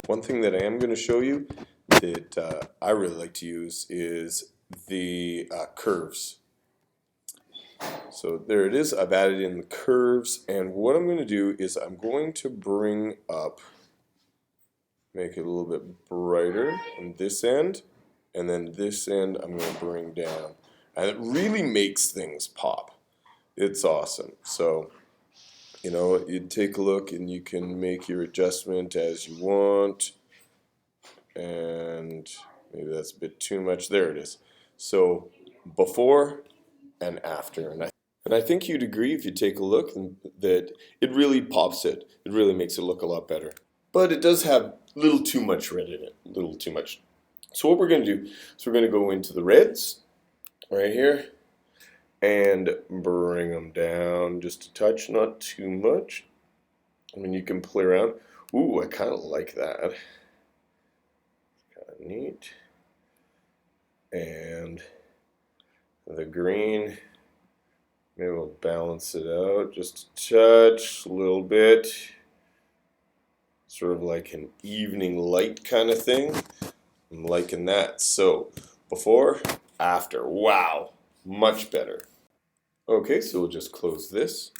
One thing that I am going to show you that I really like to use is the curves. So there it is. I've added in the curves, and what I'm going to do is I'm going to bring up, make it a little bit brighter on this end, and then this end I'm going to bring down. And it really makes things pop. It's awesome. So, you know, you take a look and you can make your adjustment as you want. And maybe that's a bit too much. There it is. So before and after. And I think you'd agree if you take a look that it really pops it. It really makes it look a lot better. But it does have a little too much red in it. A little too much. So what we're going to do is we're going to go into the reds right here and bring them down just a touch, not too much. I mean, you can play around. Ooh, I kind of like that. Kind of neat. And the green, maybe we'll balance it out just a touch, a little bit. Sort of like an evening light kind of thing. I'm liking that. So, before, after. Wow, much better. Okay, so we'll just close this.